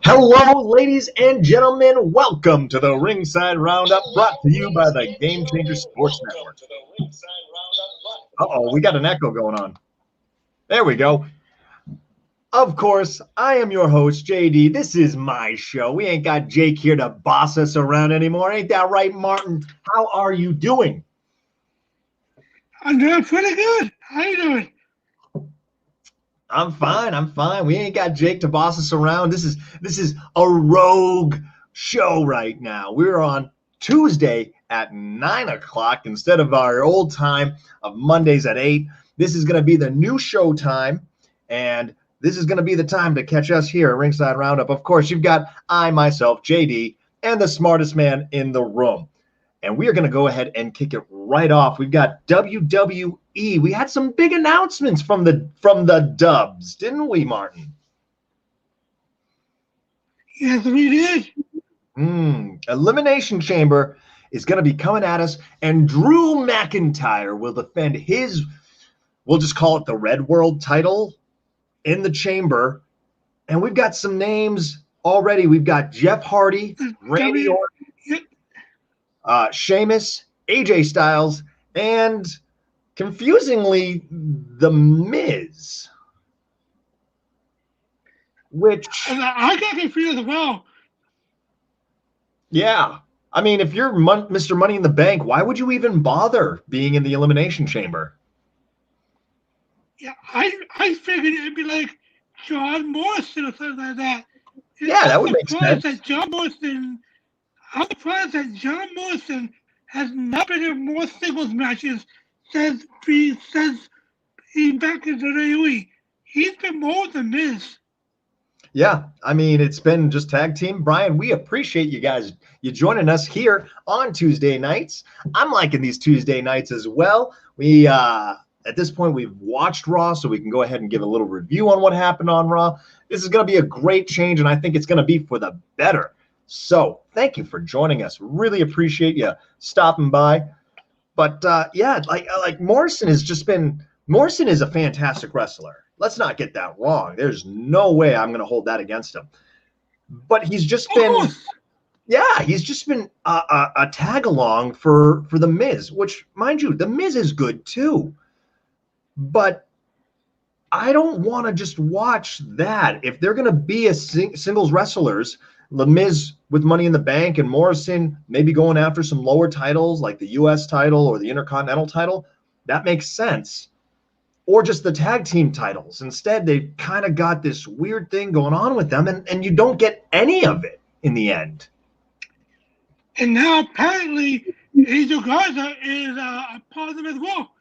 Hello, ladies and gentlemen. Welcome to the Ringside Roundup, brought to you by the Game Changer Sports Network. Uh-oh, we got an echo going on. There we go. Of course, I am your host, JD. This is my show. We ain't got Jake here to boss us around anymore. Ain't that right, Martin? How are you doing? I'm doing pretty good. How you doing? I'm fine. We ain't got Jake to boss us around. This is a rogue show right now. We're on Tuesday at 9 o'clock instead of our old time of Mondays at 8. This is gonna be the new show time, and this is gonna be the time to catch us here at Ringside Roundup. Of course, you've got I, myself, JD, and the smartest man in the room. And we are going to go ahead and kick it right off. We've got WWE. We had some big announcements from the Dubs, didn't we, Martin? Yes, we did. Elimination Chamber is going to be coming at us, and Drew McIntyre will defend his, we'll just call it the Red World title in the Chamber. And we've got some names already. We've got Jeff Hardy, Randy Orton, Sheamus, AJ Styles, and confusingly, The Miz. Which, I got confused as well. yeah. I mean, if you're Mr. Money in the Bank, why would you even bother being in the Elimination Chamber? Yeah, I figured it'd be like John Morrison or something like that. Yeah, that would make sense. I'm surprised that John Morrison has not been in more singles matches since being back in the WWE. He's been more than this. Yeah, I mean, it's been just tag team. Brian, we appreciate you joining us here on Tuesday nights. I'm liking these Tuesday nights as well. We at this point, we've watched Raw, so we can go ahead and give a little review on what happened on Raw. This is going to be a great change, and I think it's going to be for the better. So thank you for joining us. Really appreciate you stopping by. But yeah, like Morrison is a fantastic wrestler. Let's not get that wrong. There's no way I'm going to hold that against him. But he's just been a tag along for the Miz, which, mind you, the Miz is good too. But I don't want to just watch that. If they're going to be a singles wrestlers, The Miz with Money in the Bank and Morrison maybe going after some lower titles like the U.S. title or the Intercontinental title, that makes sense. Or just the tag team titles. Instead, they've kind of got this weird thing going on with them, and you don't get any of it in the end. And now apparently Angel Garza is a part of them as well.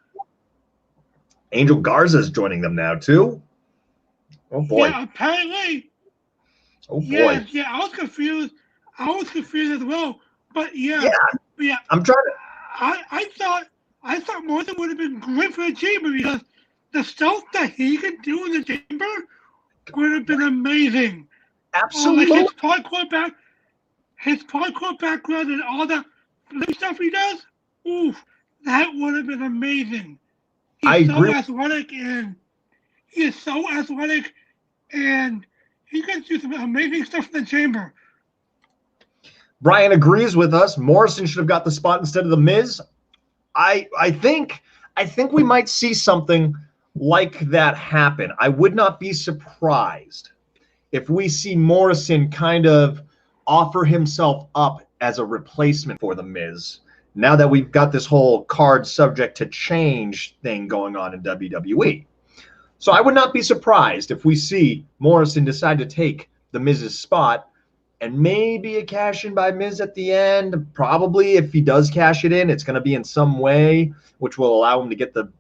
Angel Garza is joining them now too. Oh boy. Yeah, apparently. Oh boy. Yeah, I was confused as well. But yeah. I'm trying to. I thought Morrison would have been great for the chamber because the stuff that he could do in the chamber would have been amazing. Absolutely. Like his parkour background and all the flip stuff he does. Oof, that would have been amazing. I agree. He is so athletic, and he can do some amazing stuff in the chamber. Brian agrees with us. Morrison should have got the spot instead of the Miz. I think we might see something like that happen. I would not be surprised if we see Morrison kind of offer himself up as a replacement for the Miz. Now that we've got this whole card subject to change thing going on in WWE. So I would not be surprised if we see Morrison decide to take the Miz's spot and maybe a cash in by Miz at the end. Probably if he does cash it in, it's going to be in some way, which will allow him to get the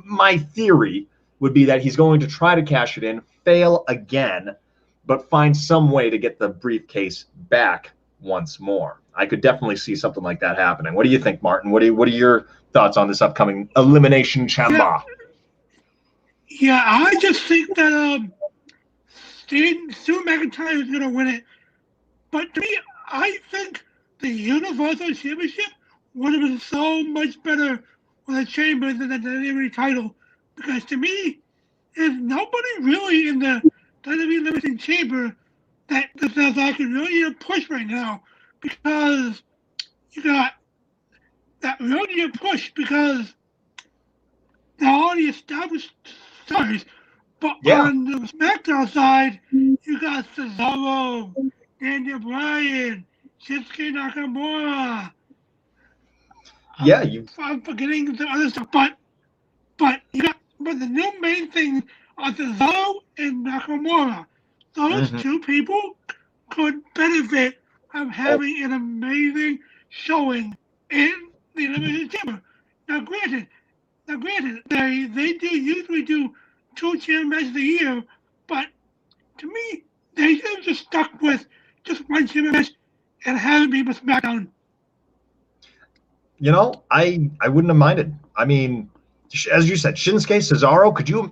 my theory would be that he's going to try to cash it in, fail again, but find some way to get the briefcase back once more. I could definitely see something like that happening. What do you think, Martin? What are your thoughts on this upcoming Elimination Chamber? Yeah, I just think that Stu McIntyre is going to win it. But to me, I think the Universal Championship would have been so much better with a chamber than the WWE title. Because to me, there's nobody really in the WWE Limited Chamber that this is like really a push right now because you got that really a push because they're already established stars. But Yeah, on the SmackDown side, you got Cesaro, Daniel Bryan, Shinsuke Nakamura. yeah, you. I'm forgetting the other stuff, but the new main thing are Cesaro and Nakamura. Those Mhm. two people could benefit from Oh, having an amazing showing in the Elimination Chamber. Now, granted, they do usually do two chamber matches a year, but to me, they should have just stuck with just one chamber match and have it be with SmackDown. I wouldn't have minded. I mean, as you said, Shinsuke Cesaro. Could you,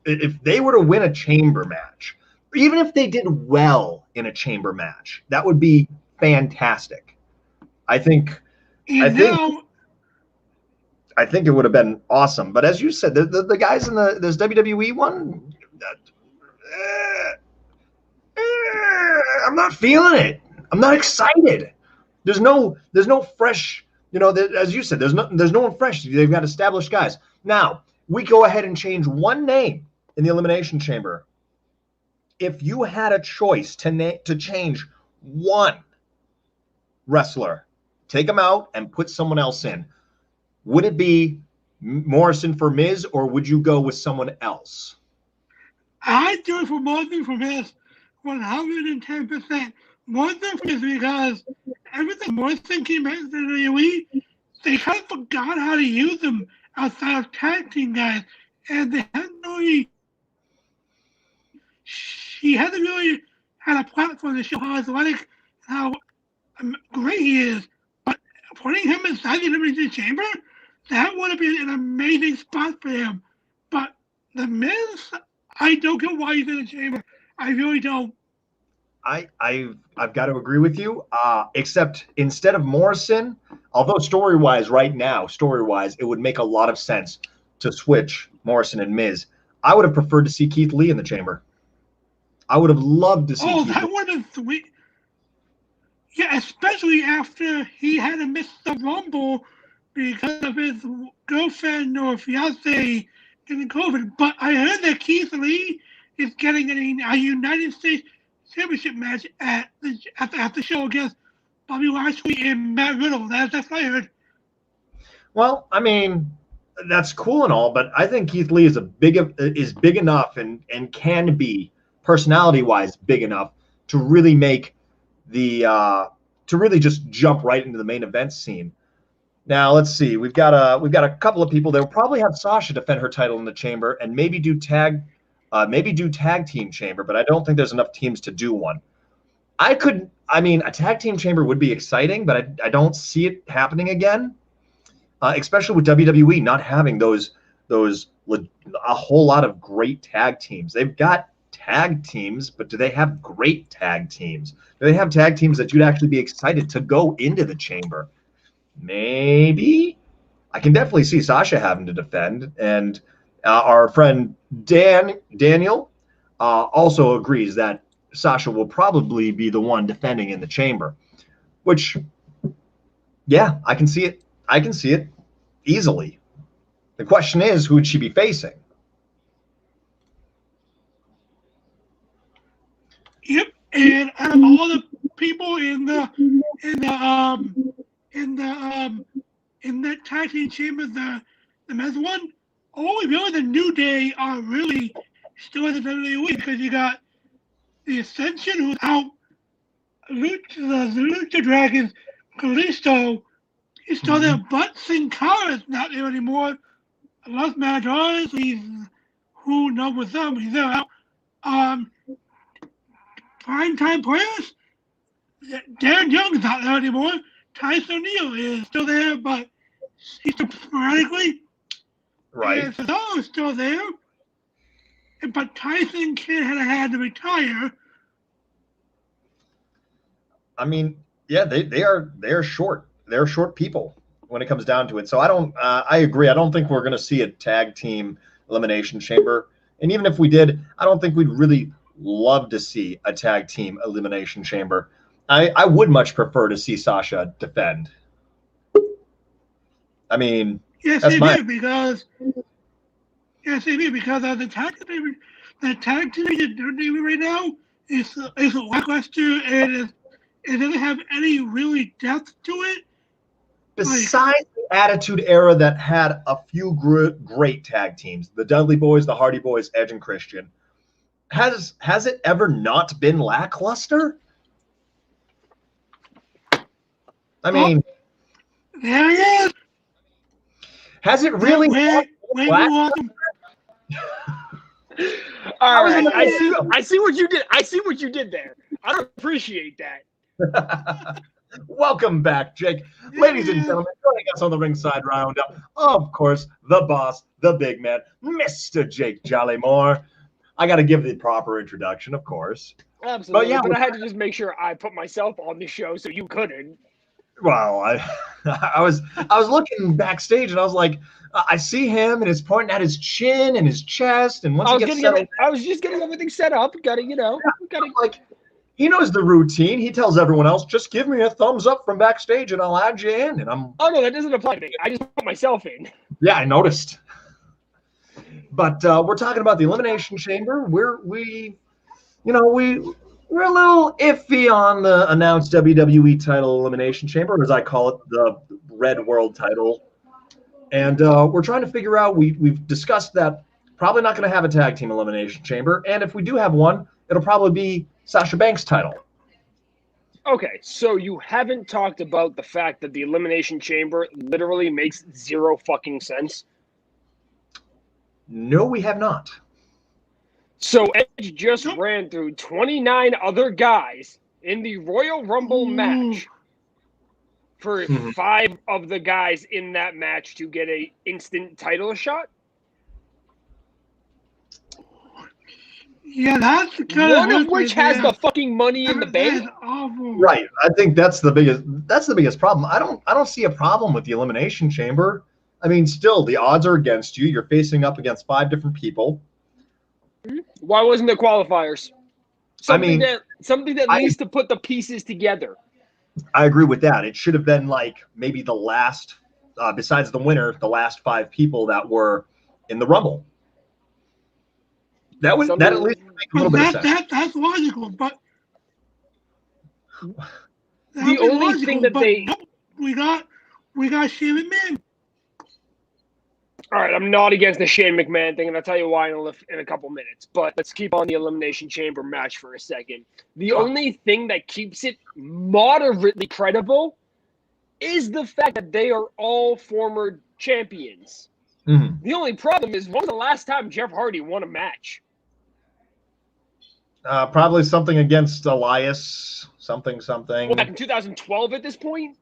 if they were to win a chamber match, even if they did well in a chamber match, that would be fantastic. I think. I And think. now, I think it would have been awesome. But as you said, the guys in this WWE one, uh, I'm not feeling it. I'm not excited. There's no fresh. As you said, there's no one fresh. They've got established guys. Now we go ahead and change one name in the Elimination Chamber. If you had a choice to change one wrestler, take them out and put someone else in, would it be Morrison for Miz, or would you go with someone else? I do it for Morgan from his 110%. Morgan from his because everything Morrison came out to the WWE, they kind of forgot how to use them outside of tag team guys. And they hadn't really, he hasn't really had a platform to show how athletic, how great he is. But putting him inside the Elimination Chamber, that would have been an amazing spot for him. But the Miz, I don't get why he's in the chamber. I really don't. I've got to agree with you. Except instead of Morrison, although story wise, it would make a lot of sense to switch Morrison and Miz. I would have preferred to see Keith Lee in the chamber. I would have loved to see Oh, Keith Lee. that would have been sweet. Yeah, especially after he had to miss the Rumble because of his girlfriend or fiance getting COVID. But I heard that Keith Lee is getting a United States Championship match at the show against Bobby Lashley and Matt Riddle. That's what I heard. Well, I mean, that's cool and all, but I think Keith Lee is big enough and can be personality wise big enough to really make the to really just jump right into the main event scene. Now let's see. We've got a couple of people. They'll probably have Sasha defend her title in the chamber and maybe do tag team chamber, but I don't think there's enough teams to do one. I mean, a tag team chamber would be exciting, but I don't see it happening again, especially with WWE not having those a whole lot of great tag teams. They've got tag teams, but do they have great tag teams? Do they have tag teams that you'd actually be excited to go into the chamber? Maybe. I can definitely see Sasha having to defend, and our friend Daniel also agrees that Sasha will probably be the one defending in the chamber. Which, yeah, I can see it. I can see it easily. The question is, who would she be facing? Yep. And out of all the people in the in the in that tag team chamber, the men's one, only really the New Day are really still in the WWE because you got the Ascension who's out, the Lucha Dragons, Kalisto, he's still there, but Sin Cara is not there anymore. Los Matadors, he's who knows what's up, he's there out. Um, Prime time players, Darren Young's not there anymore. Tyson O'Neill is still there, but he's still sporadically. Right. And Cesaro is still there. But Tyson Kidd had to retire. I mean, yeah, they are short. They're short people when it comes down to it. So I don't. I agree. I don't think we're going to see a tag team elimination chamber. And even if we did, I don't think we'd really love to see a tag team elimination chamber. I would much prefer to see Sasha defend. I mean, Yes, that's they my do because the tag team they're doing right now is lackluster and it doesn't have any really depth to it. besides the Attitude Era that had a few great tag teams, the Dudley Boys, the Hardy Boys, Edge and Christian. Has it ever not been lackluster? I mean, there he is. has it really? When you want them. All right, I see what you did. I see what you did there. I don't appreciate that. Welcome back, Jake. Ladies and gentlemen, joining us on the Ringside Roundup, of course, the boss, the big man, Mr. Jake Jollymore. I got to give the proper introduction, of course. Absolutely, but I had to just make sure I put myself on the show so you couldn't. Well, I was looking backstage and I was like, I see him and he's pointing at his chin and his chest, and once he gets settled, I was just getting everything set up. Got to like. He knows the routine. He tells everyone else, just give me a thumbs up from backstage and I'll add you in. And I'm. Oh no, that doesn't apply to me. I just put myself in. Yeah, I noticed. But we're talking about the Elimination Chamber. We're a little iffy on the announced WWE title Elimination Chamber, as I call it, the Red World title. And we're trying to figure out. We've discussed that probably not going to have a tag team Elimination Chamber, and if we do have one, it'll probably be Sasha Banks' title. Okay, so you haven't talked about the fact that the Elimination Chamber literally makes zero fucking sense? No, we have not. So Edge just ran through 29 other guys in the Royal Rumble match for 5 of the guys in that match to get a instant title shot? Yeah, that's one of which has the fucking money in the bank. Right. I think that's the biggest problem. I don't see a problem with the Elimination Chamber. I mean, still the odds are against you. You're facing up against 5 different people. Why wasn't there qualifiers? Something that needs to put the pieces together. I agree with that. It should have been like maybe the last, besides the winner, the last 5 people that were in the Rumble. That at least make a little bit of sense. That's logical, but the only thing that we got Shane McMahon. All right, I'm not against the Shane McMahon thing, and I'll tell you why in a couple minutes. But let's keep on the Elimination Chamber match for a second. The only thing that keeps it moderately credible is the fact that they are all former champions. Mm-hmm. The only problem is, when was the last time Jeff Hardy won a match? Probably something against Elias, something. Well, back in 2012 at this point?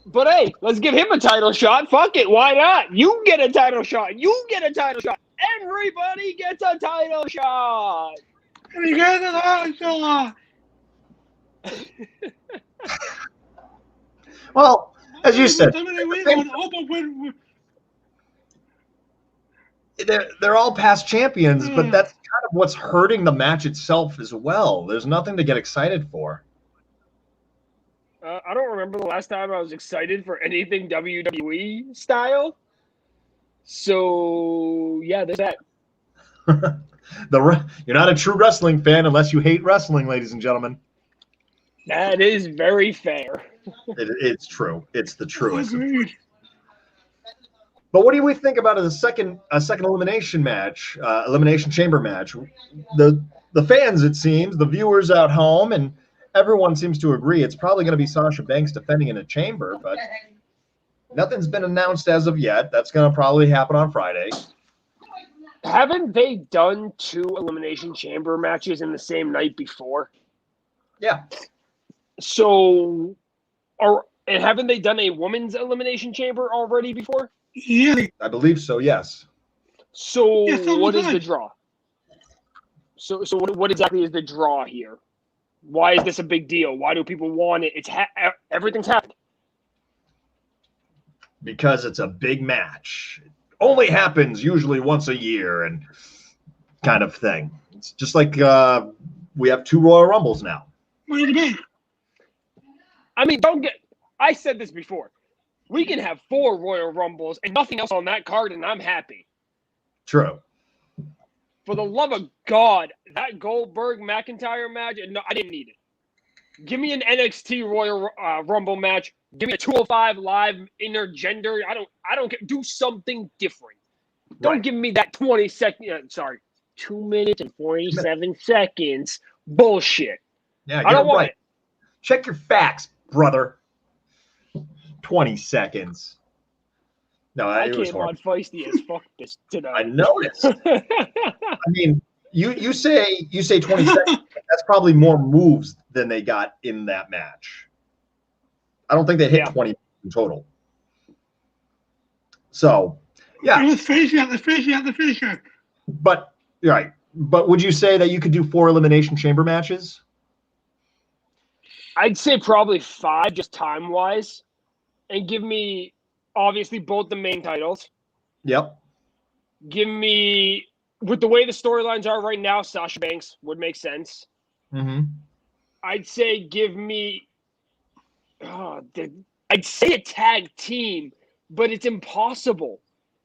But hey, let's give him a title shot. Fuck it, why not? You get a title shot. You get a title shot. Everybody gets a title shot. You get a title shot. Well, as you said, they're all past champions, but that's kind of what's hurting the match itself as well. There's nothing to get excited for. I don't remember the last time I was excited for anything WWE style. So, yeah, there's that. You're not a true wrestling fan unless you hate wrestling, ladies and gentlemen. That is very fair. It's true. It's the truest. But what do we think about a second elimination match, elimination chamber match? The fans, it seems, the viewers at home, and everyone seems to agree it's probably going to be Sasha Banks defending in a chamber, but nothing's been announced as of yet. That's going to probably happen on Friday. Haven't they done 2 elimination chamber matches in the same night before? Yeah. So, and haven't they done a women's elimination chamber already before? Yeah. I believe so, yes. So, what is the draw? So what exactly is the draw here? Why is this a big deal? Why do people want it? Everything's happened. Because it's a big match. It only happens usually once a year, and kind of thing. It's just like we have 2 Royal Rumbles now. What do you mean? I mean, I said this before. We can have 4 Royal Rumbles and nothing else on that card, and I'm happy. True. For the love of God, that Goldberg-McIntyre match, no, I didn't need it. Give me an NXT Royal Rumble match. Give me a 205 Live intergender. I don't care. Do something different. Don't give me that 2 minutes and 47 seconds bullshit. Yeah, I don't want it. Check your facts, brother. 20 seconds. No, I it was came on feisty as fuck this tonight. I noticed. I mean, you say 20 seconds. That's probably more moves than they got in that match. I don't think they hit 20 in total. So, yeah. Let's finish the finisher. But you're right. But would you say that you could do 4 Elimination Chamber matches? I'd say probably 5, just time-wise. And give me, obviously, both the main titles. Yep. Give me, with the way the storylines are right now, Sasha Banks would make sense. Mm-hmm. I'd say give me, I'd say a tag team, but it's impossible.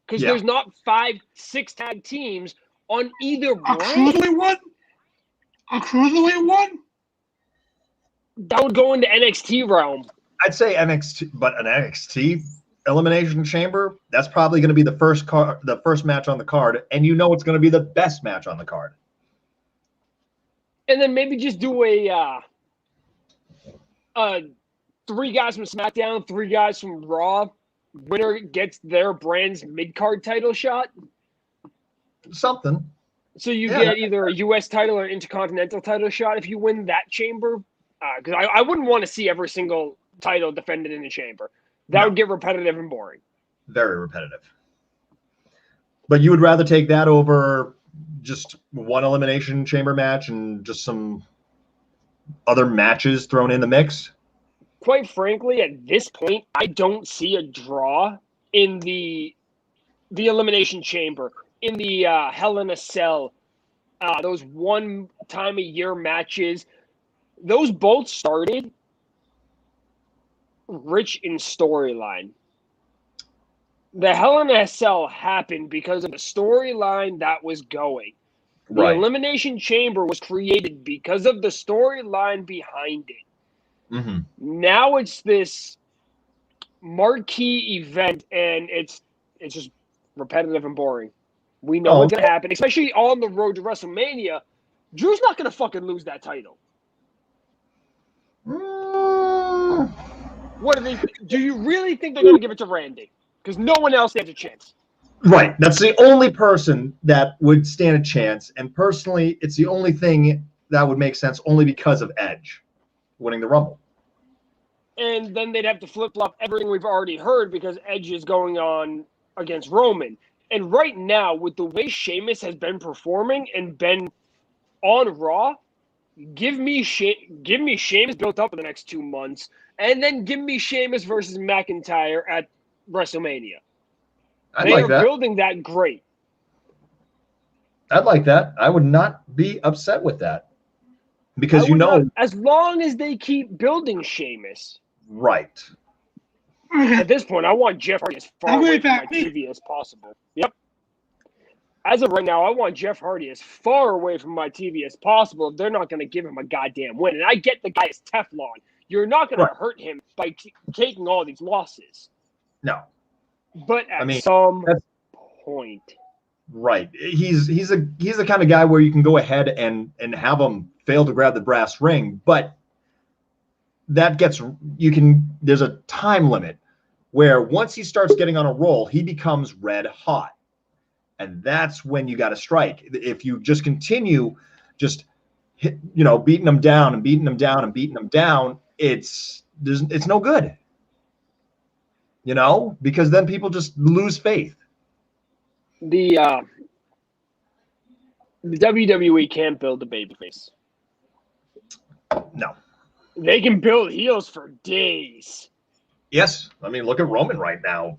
Because there's not 5, 6 tag teams on either brand. A cruiserweight one? That would go into NXT realm. I'd say NXT, but an NXT Elimination Chamber, that's probably going to be the first match on the card, and you know it's going to be the best match on the card. And then maybe just do a 3 guys from SmackDown, 3 guys from Raw. Winner gets their brand's mid-card title shot. Something. So you get either a U.S. title or Intercontinental title shot if you win that chamber. Because I wouldn't want to see every single title defended in the chamber. That would get repetitive and boring. Very repetitive. But you would rather take that over just one Elimination Chamber match and just some other matches thrown in the mix? Quite frankly, at this point, I don't see a draw in the Elimination Chamber, in the Hell in a Cell, those one-time-a-year matches. Those both started rich in storyline. The Hell in a Cell happened because of the storyline that was going. The Elimination Chamber was created because of the storyline behind it. Mm-hmm. Now it's this marquee event, and it's just repetitive and boring. We know what's going to happen, especially on the road to WrestleMania. Drew's not going to fucking lose that title. What do you really think they're going to give it to Randy? Because no one else has a chance. Right. That's the only person that would stand a chance. And personally, it's the only thing that would make sense only because of Edge winning the Rumble. And then they'd have to flip-flop everything we've already heard because Edge is going on against Roman. And right now, with the way Sheamus has been performing and been on Raw, give me Sheamus built up in the next 2 months, and then give me Sheamus versus McIntyre at WrestleMania. They are building that great. I'd like that. I would not be upset with that. Because as long as they keep building Sheamus. Right. At this point, I want Jeff Hardy as far away from my TV as possible. Yep. As of right now, I want Jeff Hardy as far away from my TV as possible if they're not going to give him a goddamn win. And I get the guy is Teflon. You're not going to hurt him by taking all these losses. No. But at some point. Right. He's the kind of guy where you can go ahead and have him fail to grab the brass ring, but there's a time limit where once he starts getting on a roll, he becomes red hot. And that's when you got to strike. If you just continue beating him down and beating him down and beating him down, it's no good. Because then people just lose faith. The WWE can't build a babyface. No. They can build heels for days. Yes. I mean, look at Roman right now.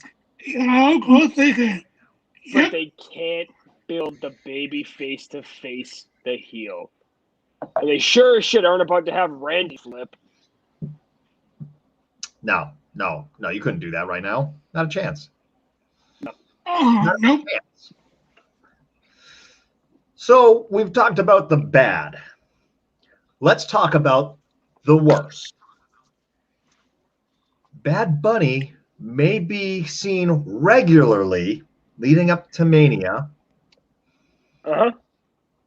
Of course they can. But they can't build the baby face to face the heel. And they sure as shit aren't about to have Randy flip. No, you couldn't do that right now. Not a chance. Nope. So we've talked about the bad. Let's talk about the worst. Bad Bunny may be seen regularly leading up to Mania.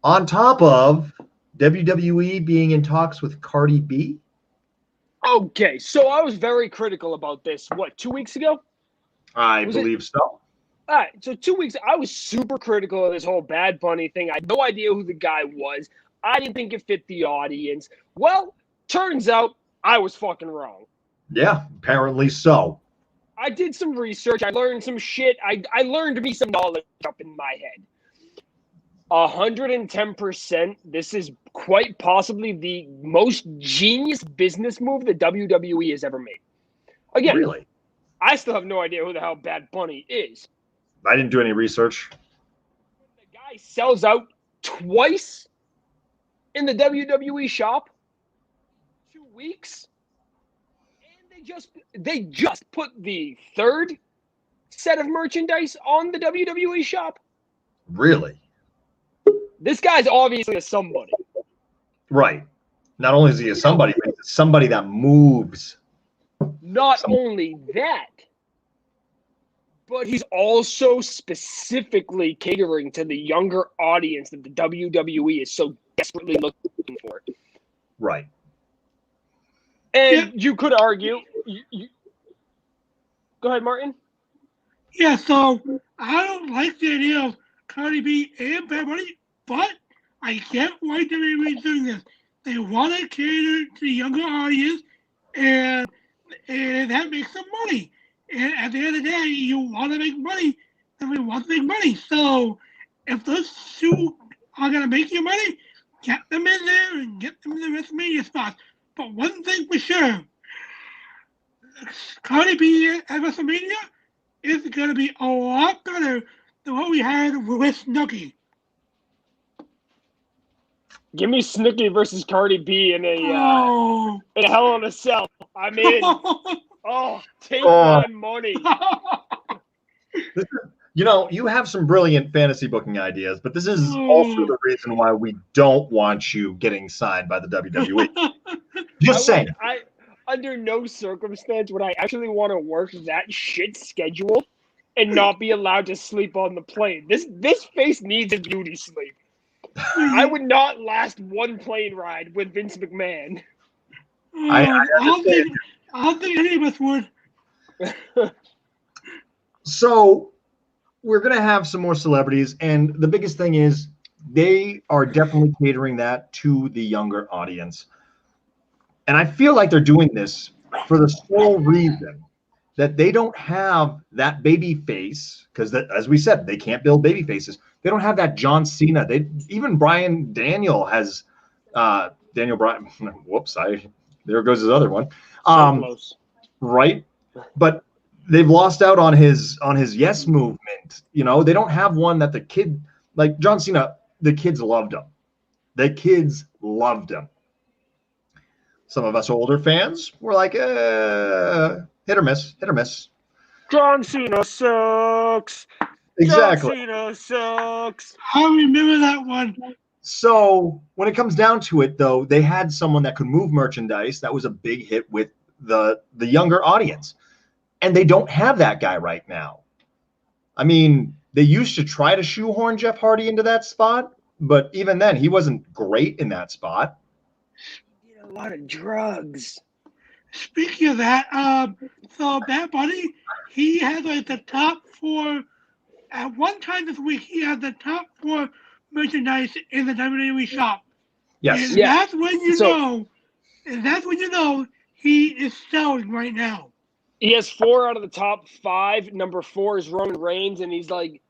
On top of WWE being in talks with Cardi B. Okay, so I was very critical about this, 2 weeks ago? I believe so. All right, so 2 weeks, I was super critical of this whole Bad Bunny thing. I had no idea who the guy was. I didn't think it fit the audience. Well, turns out I was fucking wrong. Yeah, apparently so. I did some research. I learned some shit. I learned me some knowledge up in my head. 110%. This is quite possibly the most genius business move the WWE has ever made. Again, Really? I still have no idea who the hell Bad Bunny is. I didn't do any research. The guy sells out twice in the WWE shop. 2 weeks. And they just put the third set of merchandise on the WWE shop. Really? This guy's obviously a somebody. Right. Not only is he a somebody, but he's somebody that moves. Not only that, but he's also specifically catering to the younger audience that the WWE is so desperately looking for. Right. And you could argue. Go ahead, Martin. Yeah, so I don't like the idea of Cardi B and Bad Bunny, but I get why WWE's doing this. They want to cater to the younger audience, and that makes them money. And at the end of the day, you want to make money, then we want to make money. So if those two are going to make you money, get them in there and get them in the WrestleMania spots. But one thing for sure, Cardi B at WrestleMania is going to be a lot better than what we had with Snooki. Give me Snooki versus Cardi B in a Hell in a Cell. I'm in. Take my money. You have some brilliant fantasy booking ideas, but this is also the reason why we don't want you getting signed by the WWE. Just saying. Under no circumstance would I actually want to work that shit schedule and not be allowed to sleep on the plane. This face needs a beauty sleep. I would not last one plane ride with Vince McMahon. I don't think any of us would. So we're going to have some more celebrities, and the biggest thing is they are definitely catering that to the younger audience. And I feel like they're doing this for the sole reason that they don't have that baby face, because as we said, they can't build baby faces. They don't have that John Cena. Even Bryan Daniel has Daniel Bryan. Whoops, there goes his other one. Right, but they've lost out on his yes movement. They don't have one that the kid, like John Cena. The kids loved him. The kids loved him. Some of us older fans were like, hit or miss, hit or miss. John Cena sucks. Exactly. John Cena sucks. I remember that one. So when it comes down to it, though, they had someone that could move merchandise. That was a big hit with the younger audience. And they don't have that guy right now. I mean, they used to try to shoehorn Jeff Hardy into that spot, but even then, he wasn't great in that spot. A lot of drugs. Speaking of that, so Bad Bunny, he had like the top 4. At one time this week, he had the top 4 merchandise in the WWE shop. Yes. And that's when you know. And that's when you know he is selling right now. He has 4 out of the top 5. Number 4 is Roman Reigns, and he's like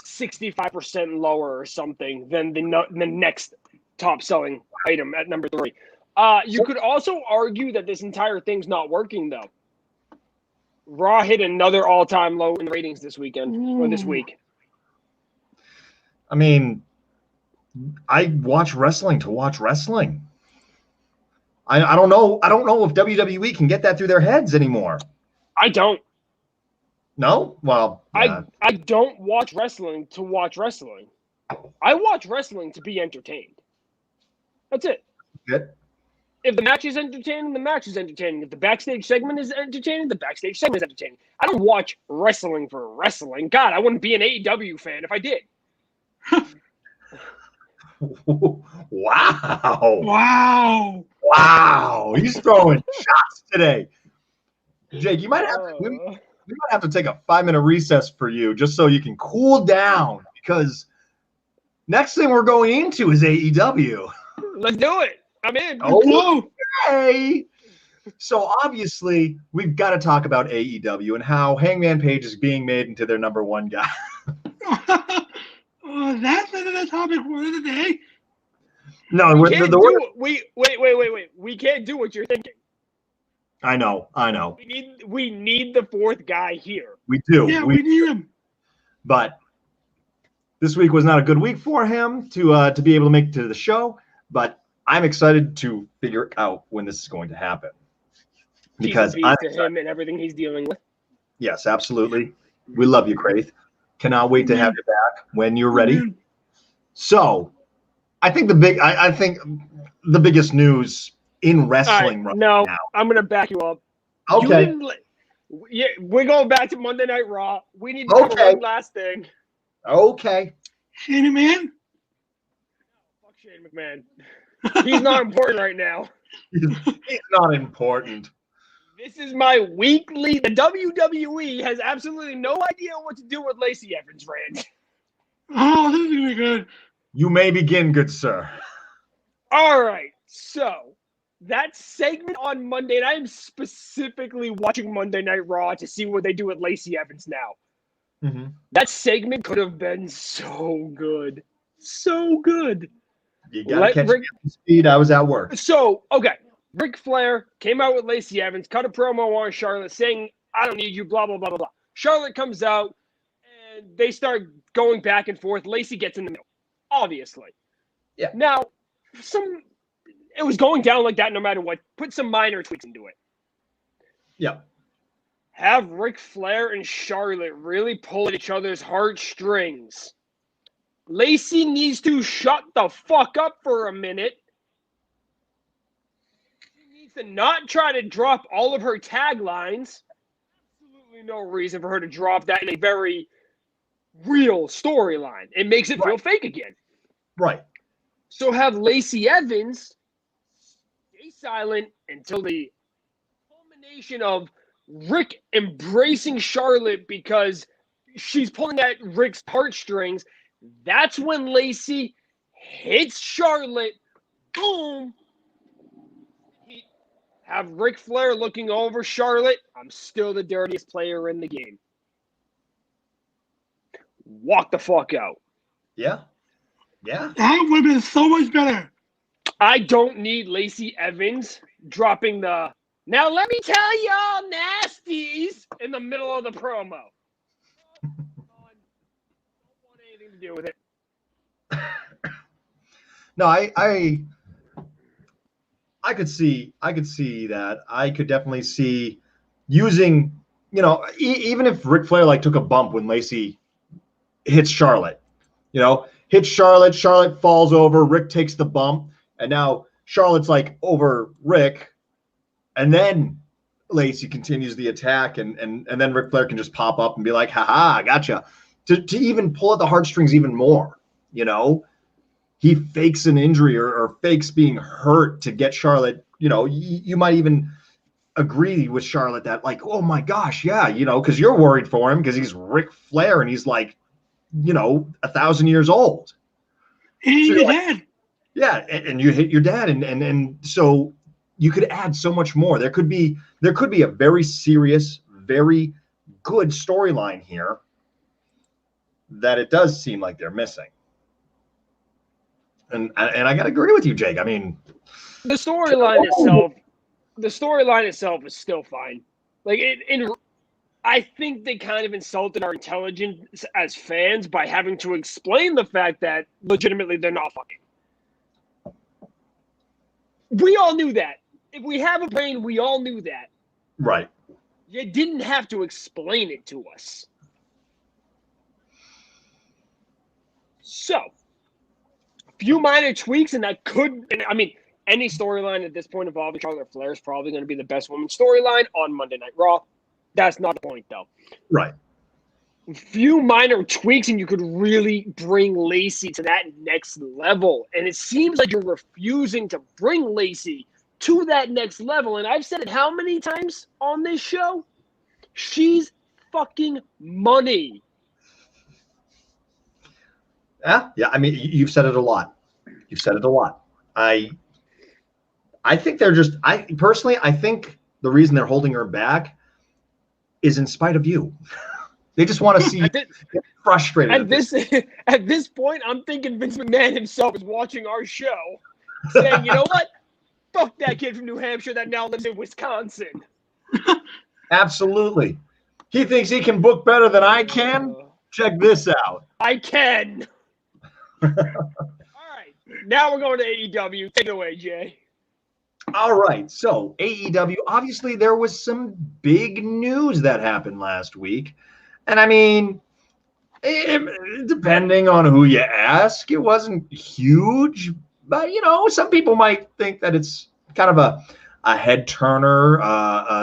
65% lower or something than the next top selling item at number 3. You could also argue that this entire thing's not working, though. Raw hit another all-time low in ratings this weekend or this week. I mean, I watch wrestling to watch wrestling. I don't know. I don't know if WWE can get that through their heads anymore. I don't. No? Well, yeah. I don't watch wrestling to watch wrestling. I watch wrestling to be entertained. That's it. Good. If the match is entertaining, the match is entertaining. If the backstage segment is entertaining, the backstage segment is entertaining. I don't watch wrestling for wrestling. God, I wouldn't be an AEW fan if I did. Wow. Wow. Wow. He's throwing shots today. Jake, we might have to take a 5-minute recess for you just so you can cool down, because next thing we're going into is AEW. Let's do it. I'm in. Okay. So obviously, we've got to talk about AEW and how Hangman Page is being made into their number one guy. That's another topic for the day. No, wait. We can't do what you're thinking. I know. We need the fourth guy here. We do. Yeah, we need him. But this week was not a good week for him to be able to make it to the show. But I'm excited to figure out when this is going to happen, because I'm to him and everything he's dealing with. Yes, absolutely. We love you, Kraith. Cannot wait to have you back when you're ready. So, I think the biggest news in wrestling right now. I'm going to back you up. Okay. We're going back to Monday Night Raw. We need to cover one last thing. Okay. Shane McMahon? Fuck Shane McMahon. He's not important right now. He's not important. This is my weekly. The WWE has absolutely no idea what to do with Lacey Evans' rant. Oh, this is going to be good. You may begin, good sir. All right. So, that segment on Monday, and I'm specifically watching Monday Night Raw to see what they do with Lacey Evans now. Mm-hmm. That segment could have been so good. So good. You got to catch me up to speed. I was at work. So, okay. Ric Flair came out with Lacey Evans, cut a promo on Charlotte saying, I don't need you, blah, blah, blah, blah, blah. Charlotte comes out, and they start going back and forth. Lacey gets in the middle, obviously. Yeah. Now, it was going down like that no matter what. Put some minor tweaks into it. Yeah. Have Ric Flair and Charlotte really pull at each other's heartstrings. Lacey needs to shut the fuck up for a minute. She needs to not try to drop all of her taglines. Absolutely no reason for her to drop that in a very real storyline. It makes it feel fake again. Right. So have Lacey Evans stay silent until the culmination of Rick embracing Charlotte because she's pulling at Rick's heartstrings. That's when Lacey hits Charlotte. Boom. Have Ric Flair looking over Charlotte. I'm still the dirtiest player in the game. Walk the fuck out. Yeah. Yeah. That would have been so much better. I don't need Lacey Evans dropping the, now let me tell y'all nasties in the middle of the promo. To do with it. No, I could see that. I could definitely see using, even if Ric Flair took a bump when Lacey hits Charlotte, hits Charlotte, Charlotte falls over, Rick takes the bump, and now Charlotte's over Rick, and then Lacey continues the attack, and then Ric Flair can just pop up and be like, haha, gotcha. To even pull at the heartstrings even more, he fakes an injury or fakes being hurt to get Charlotte. You might even agree with Charlotte that oh my gosh, yeah, because you're worried for him because he's Ric Flair and he's 1,000 years old. And your dad. Yeah, and you hit your dad, and so you could add so much more. There could be a very serious, very good storyline here that it does seem like they're missing. And I gotta agree with you, Jake. I mean, the storyline itself is still fine. I think they kind of insulted our intelligence as fans by having to explain the fact that legitimately they're not fucking. We all knew that. If we have a brain, we all knew that. Right. You didn't have to explain it to us. So, a few minor tweaks, and that could, I mean, any storyline at this point involving Charlotte Flair is probably going to be the best women's storyline on Monday Night Raw. That's not the point, though. Right. A few minor tweaks, and you could really bring Lacey to that next level. And it seems like you're refusing to bring Lacey to that next level. And I've said it how many times on this show? She's fucking money. Yeah. I mean, you've said it a lot. I think they're just. I think the reason they're holding her back is in spite of you. They just want to see you get frustrated. At this point, I'm thinking Vince McMahon himself is watching our show, saying, "You know what? Fuck that kid from New Hampshire that now lives in Wisconsin." Absolutely. He thinks he can book better than I can? Check this out. I can. All right. Now we're going to AEW. Take it away, Jay. All right. So, AEW, obviously there was some big news that happened last week. And I mean, depending on who you ask, it wasn't huge. But, some people might think that it's kind of a head turner,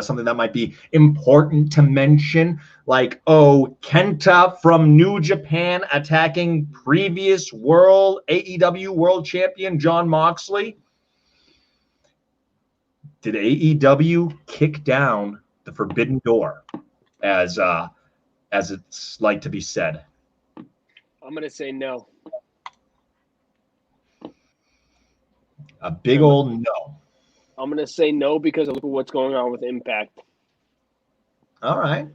something that might be important to mention, like, Kenta from New Japan attacking previous AEW World Champion Jon Moxley. Did AEW kick down the forbidden door, as it's like to be said? I'm going to say no. A big old no. I'm going to say no because of what's going on with Impact. All right.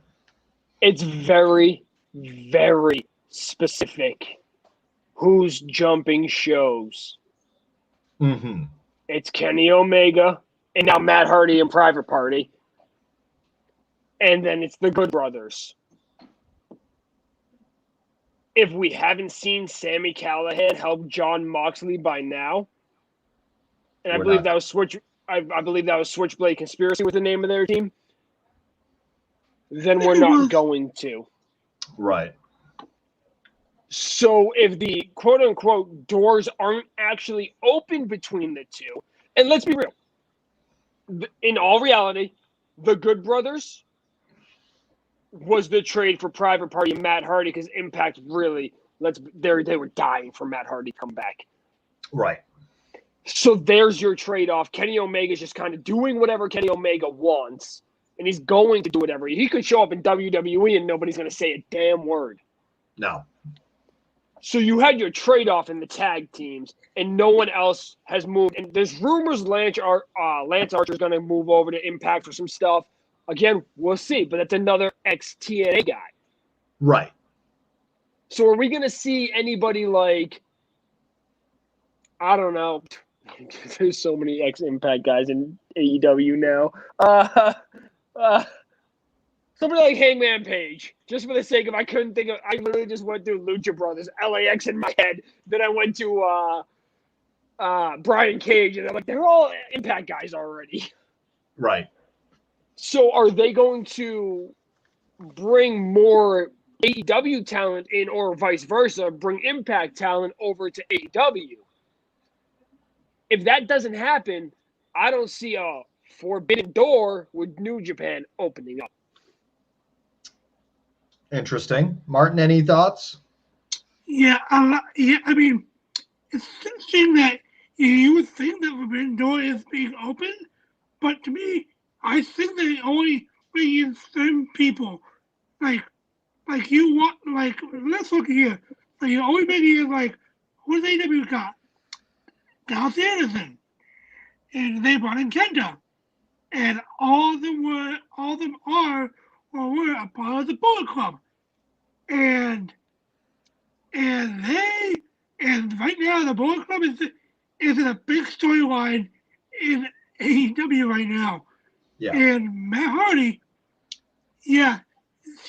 It's very, very specific who's jumping shows. Mm-hmm. It's Kenny Omega and now Matt Hardy and Private Party. And then it's the Good Brothers. If we haven't seen Sami Callihan help Jon Moxley by now, and I believe that was Switchblade Conspiracy with the name of their team, then we're not going to. Right. So if the quote-unquote doors aren't actually open between the two, and let's be real, in all reality, the Good Brothers was the trade for Private Party and Matt Hardy because Impact really, they were dying for Matt Hardy to come back. Right. So there's your trade-off. Kenny Omega's just kind of doing whatever Kenny Omega wants, and he's going to do whatever. He could show up in WWE and nobody's going to say a damn word. No. So you had your trade-off in the tag teams, and no one else has moved. And there's rumors Lance Archer's going to move over to Impact for some stuff. Again, we'll see, but that's another ex-TNA guy. Right. So are we going to see anybody like, I don't know, there's so many ex-Impact guys in AEW now. Somebody like Hangman Page, just for the sake of, I literally just went through Lucha Brothers, LAX in my head. Then I went to Brian Cage, and I'm like, they're all Impact guys already. Right. So are they going to bring more AEW talent in, or vice versa, bring Impact talent over to AEW? If that doesn't happen, I don't see a forbidden door with New Japan opening up. Interesting. Martin, any thoughts? Yeah, I mean, it's interesting that you would think that forbidden door is being open, but to me, I think they only bring in certain people. Like you want, let's look here. Like, you only bring in, who's AEW got? Dallas Anderson. And they brought in Kenta. And all of them were a part of the Bullet Club. And right now the Bullet Club is in a big storyline in AEW right now. Yeah. And Matt Hardy, yeah,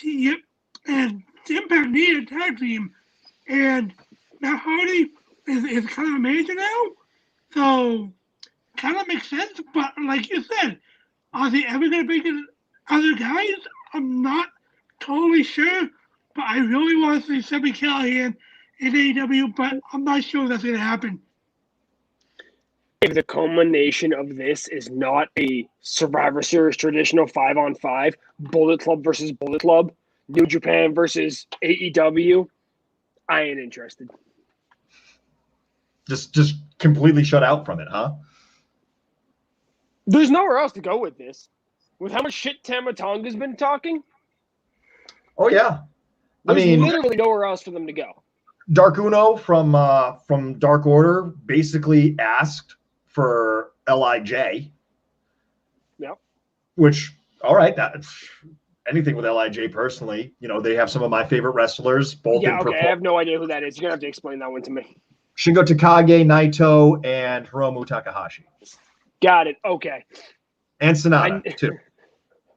Yep. And Impact needed a tag team. And Matt Hardy is kind of a major now. So, kind of makes sense. But like you said, are they ever going to bring in other guys? I'm not totally sure. But I really want to see Sami Callihan in AEW, but I'm not sure that's going to happen. If the culmination of this is not a Survivor Series traditional 5-on-5, Bullet Club versus Bullet Club, New Japan versus AEW, I ain't interested. Just completely shut out from it, huh? There's nowhere else to go with this. With how much shit Tama Tonga's been talking, Oh yeah. there's I mean, literally nowhere else for them to go. Dark Uno from Dark Order basically asked for LIJ. Yep. Which, all right, that's anything with LIJ personally. You know, they have some of my favorite wrestlers, both Yeah, in okay, I have no idea who that is. You're going to have to explain that one to me. Shingo Takagi, Naito, and Hiromu Takahashi. Got it. Okay. And Sonata, too.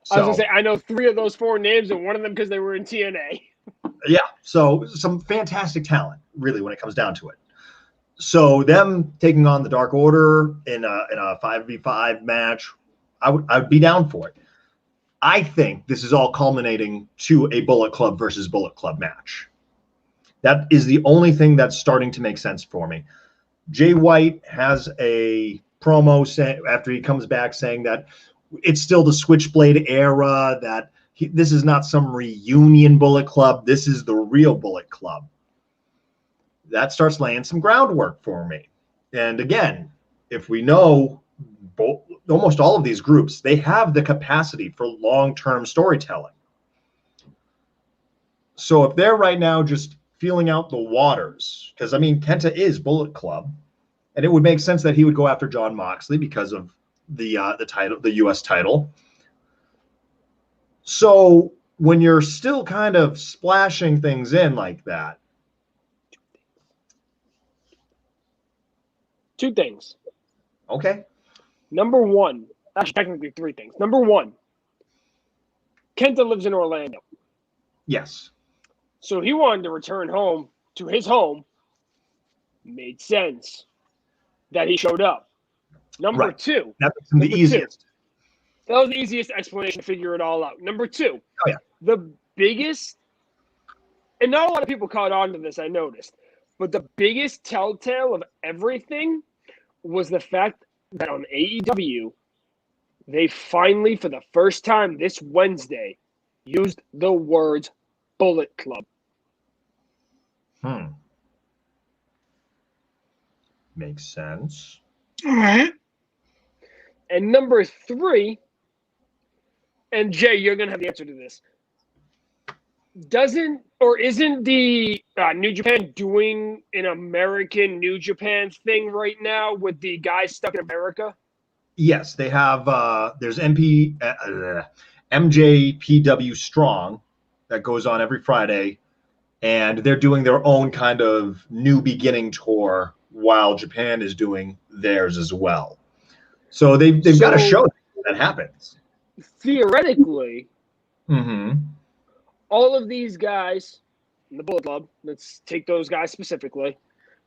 So, I was going to say, I know 3 of those 4 names, and one of them because they were in TNA. yeah, so some fantastic talent, really, when it comes down to it. So them taking on the Dark Order in a 5v5 match, I would be down for it. I think this is all culminating to a Bullet Club versus Bullet Club match. That is the only thing that's starting to make sense for me. Jay White has a promo after he comes back saying that it's still the Switchblade era, that this is not some reunion Bullet Club. This is the real Bullet Club. That starts laying some groundwork for me. And again, if we know almost all of these groups, they have the capacity for long-term storytelling. So if they're right now just feeling out the waters, because I mean, Kenta is Bullet Club, and it would make sense that he would go after Jon Moxley because of the title, the U.S. title. So when you're still kind of splashing things in like that, 2 things. okay. Number 1, actually technically 3 things. Number 1, Kenta lives in Orlando. Yes. So he wanted to return home to his home. Made sense that he showed up. Number 2. That's the easiest. That was the easiest explanation to figure it all out. Number 2. Oh, yeah. The biggest, and not a lot of people caught on to this, I noticed, but the biggest telltale of everything was the fact that on AEW, they finally, for the first time this Wednesday, used the words Bullet Club. Makes sense. All right. And number 3, and Jay, you're going to have the answer to this. Isn't the New Japan doing an American New Japan thing right now with the guys stuck in America? Yes, they have. There's MJPW Strong that goes on every Friday, and they're doing their own kind of new beginning tour while Japan is doing theirs as well. So they've got a show that happens. Theoretically, Mm-hmm. all of these guys in the Bullet Club, let's take those guys specifically,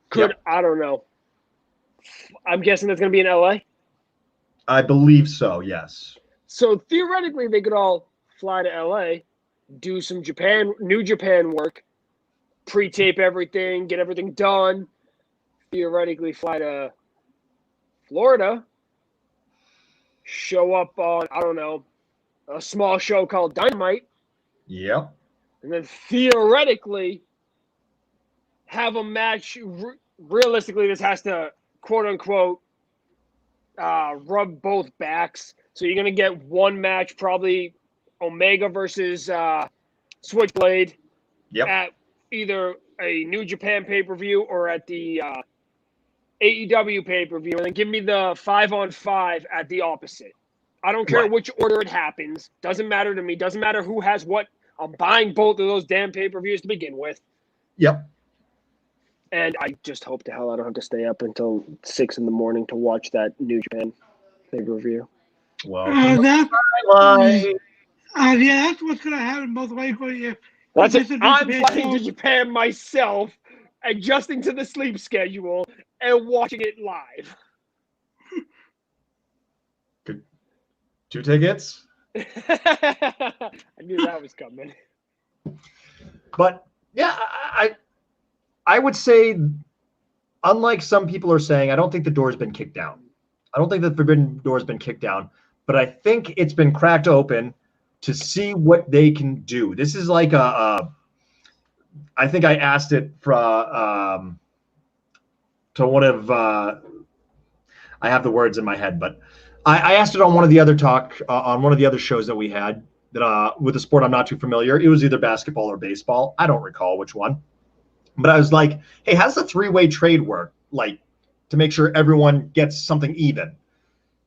could, Yep. I don't know, I'm guessing that's going to be in LA? I believe so, yes. So theoretically, they could all fly to LA, do some New Japan work, pre-tape everything, get everything done, theoretically fly to Florida, show up on, I don't know, a small show called Dynamite, Yep. and then theoretically have a match. Realistically, this has to, quote-unquote, rub both backs. So you're going to get one match, probably Omega versus Switchblade, Yep. at either a New Japan pay-per-view or at the AEW pay-per-view, and then give me the 5-on-5 at the opposite. I don't care which order it happens. Doesn't matter to me. Doesn't matter who has what. I'm buying both of those damn pay-per-views to begin with. Yep. And I just hope to hell I don't have to stay up until 6 a.m. to watch that New Japan pay-per-view. Well, Yeah, that's what's gonna happen most likely if That's this it. is New I'm Japan flying to show. Japan myself, adjusting to the sleep schedule, and watching it live. Good. 2 tickets. I knew that was coming. But yeah, I would say, unlike some people are saying, I don't think the door's been kicked down. I don't think the forbidden door's been kicked down, but I think it's been cracked open to see what they can do. This is like I think I asked it to one of I have the words in my head, but I asked it on one of the other on one of the other shows that we had that with a sport I'm not too familiar. It was either basketball or baseball. I don't recall which one, but I was like, "Hey, how does the three-way trade work? Like, to make sure everyone gets something even?"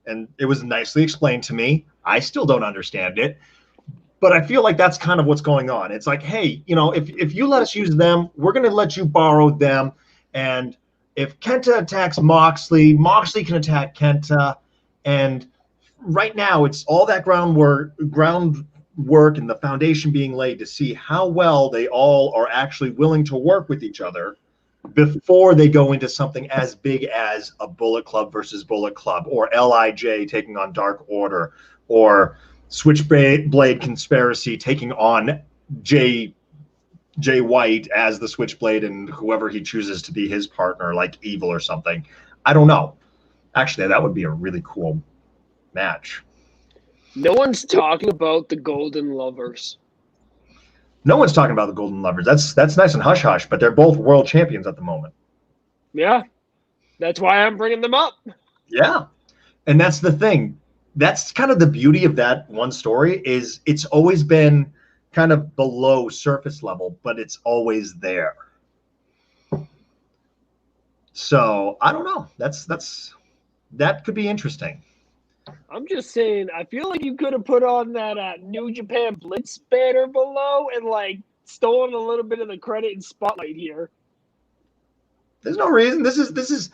And it was nicely explained to me. I still don't understand it, but I feel like that's kind of what's going on. It's like, hey, if you let us use them, we're going to let you borrow them, and if Kenta attacks Moxley, Moxley can attack Kenta, and right now it's all that groundwork and the foundation being laid to see how well they all are actually willing to work with each other before they go into something as big as a Bullet Club versus Bullet Club, or LIJ taking on Dark Order, or Switchblade Conspiracy taking on Jay White as the Switchblade and whoever he chooses to be his partner, like Evil or something. I don't know. Actually, that would be a really cool match. No one's talking about the Golden Lovers. No one's talking about the Golden Lovers. That's nice and hush hush, but they're both world champions at the moment. Yeah, that's why I'm bringing them up. Yeah, and that's the thing. That's kind of the beauty of that one story, is it's always been kind of below surface level, but it's always there. So I don't know. That could be interesting. I'm just saying, I feel like you could have put on that New Japan Blitz banner below and like stolen a little bit of the credit and spotlight here. There's no reason. This is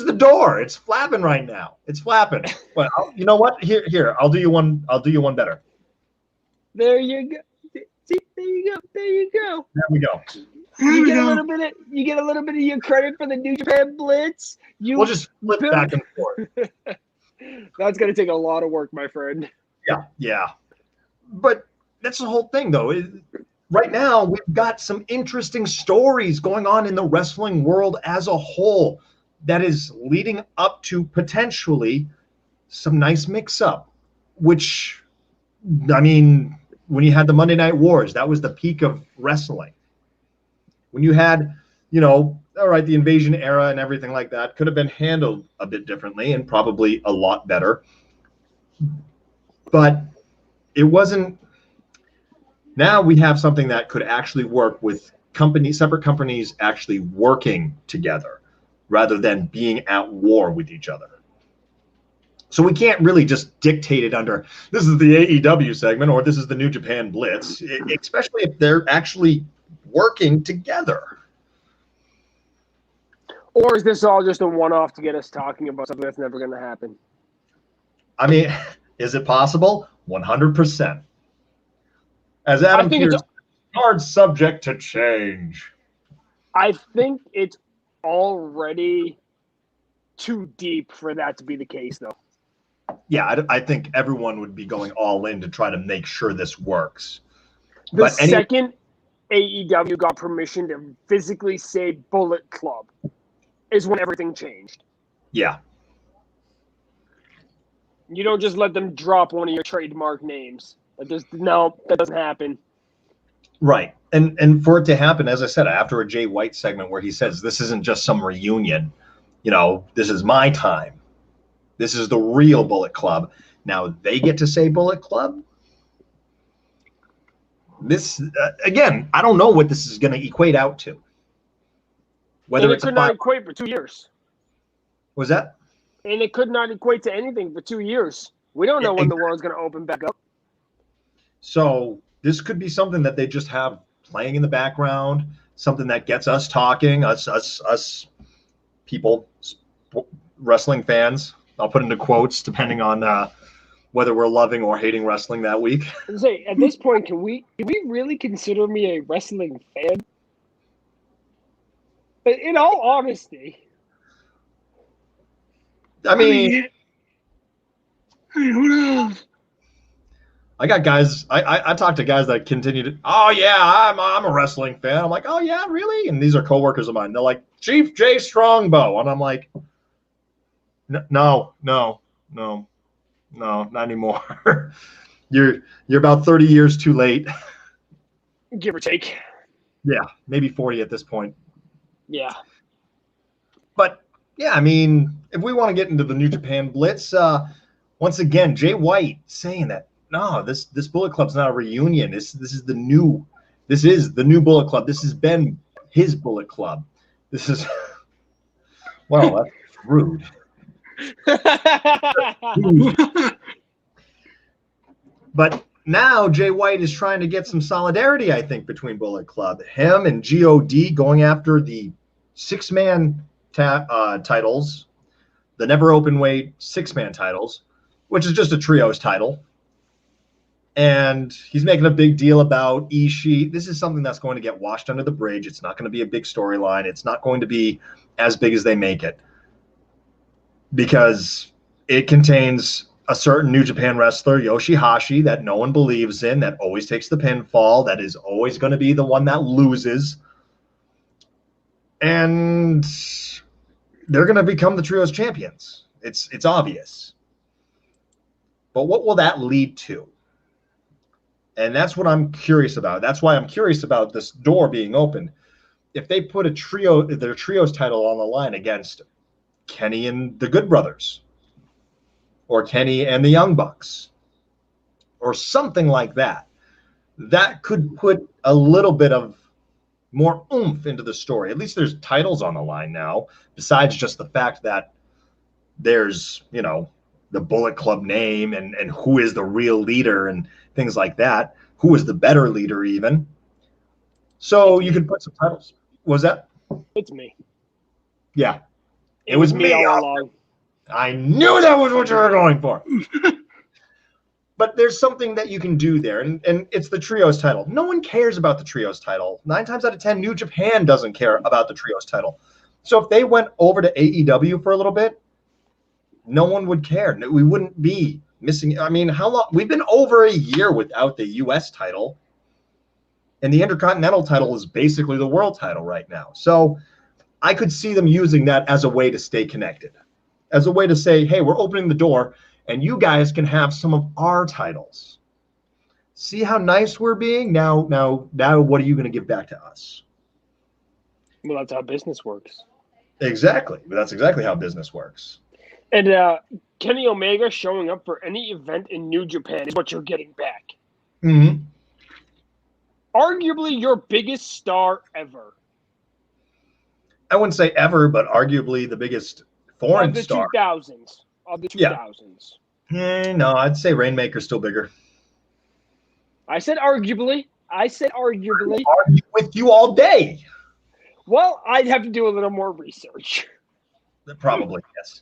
the door. It's flapping right now. It's flapping. Well, you know what? Here. I'll do you one better. There you go. See, there you go. There you go. There we go. You get a little bit of your credit for the New Japan Blitz. We'll just flip back and forth. That's gonna take a lot of work, my friend. Yeah. But that's the whole thing, though. Right now, we've got some interesting stories going on in the wrestling world as a whole that is leading up to potentially some nice mix-up, which, I mean, when you had the Monday Night Wars, that was the peak of wrestling. When you had, all right, the Invasion era and everything like that could have been handled a bit differently and probably a lot better. But it wasn't. Now we have something that could actually work with separate companies actually working together rather than being at war with each other. So we can't really just dictate it under, this is the AEW segment or this is the New Japan Blitz, especially if they're actually working together. Or is this all just a one-off to get us talking about something that's never going to happen? I mean, is it possible? 100%. As Adam Pearce, hard subject to change. I think it's already too deep for that to be the case, though. Yeah, I think everyone would be going all in to try to make sure this works. The second AEW got permission to physically say Bullet Club is when everything changed. Yeah. You don't just let them drop one of your trademark names. That doesn't happen. Right. And for it to happen, as I said, after a Jay White segment where he says, this isn't just some reunion, this is my time. This is the real Bullet Club. Now they get to say Bullet Club. This, again, I don't know what this is going to equate out to. Whether it could not equate for 2 years. Was that? And it could not equate to anything for 2 years. We don't know when the world's going to open back up. So this could be something that they just have playing in the background, something that gets us talking, us people, wrestling fans. I'll put into quotes depending on whether we're loving or hating wrestling that week. Say, at this point, can we really consider me a wrestling fan? But in all honesty, I mean, who knows? I got guys. I talk to guys that continue to. Oh yeah, I'm a wrestling fan. I'm like, oh yeah, really? And these are coworkers of mine. They're like, Chief J Strongbow, and I'm like, no, not anymore. You're about 30 years too late. give or take. Yeah, maybe 40 at this point. Yeah. But yeah, I mean, if we want to get into the New Japan Blitz, once again, Jay White saying that no, this Bullet Club's not a reunion. This is the new Bullet Club. This has been his Bullet Club. This is well, that's rude. But now Jay White is trying to get some solidarity, I think, between Bullet Club. Him and GOD going after the six-man titles, the never open weight six-man titles, which is just a trios title. And he's making a big deal about Ishii. This is something that's going to get washed under the bridge. It's not going to be a big storyline. It's not going to be as big as they make it, because it contains a certain New Japan wrestler, Yoshihashi, that no one believes in, that always takes the pinfall, that is always going to be the one that loses. And they're going to become the trios champions. It's obvious. But what will that lead to? And that's what I'm curious about. That's why I'm curious about this door being opened. If they put their trios title on the line against Kenny and the Good Brothers, or Kenny and the Young Bucks, or something like that, that could put a little bit of more oomph into the story. At least there's titles on the line now, besides just the fact that there's, the Bullet Club name and who is the real leader and things like that. Who is the better leader even? So you could put some titles. What was that? It's me. Yeah. It was me all along. I knew that was what you were going for. But there's something that you can do there, and it's the trios title. No one cares about the trios title. 9 times out of 10, New Japan doesn't care about the trios title. So if they went over to AEW for a little bit, no one would care. We wouldn't be missing. I mean, how long? We've been over a year without the U.S. title, and the Intercontinental title is basically the world title right now. So I could see them using that as a way to stay connected, as a way to say, hey, we're opening the door, and you guys can have some of our titles. See how nice we're being? Now, what are you going to give back to us? Well, that's how business works. Exactly. That's exactly how business works. And Kenny Omega showing up for any event in New Japan is what you're getting back. Mm-hmm. Arguably your biggest star ever. I wouldn't say ever, but arguably the biggest foreign star. Of the 2000s. Yeah. No, I'd say Rainmaker's still bigger. I said arguably. I'll argue with you all day. Well, I'd have to do a little more research. Probably, yes.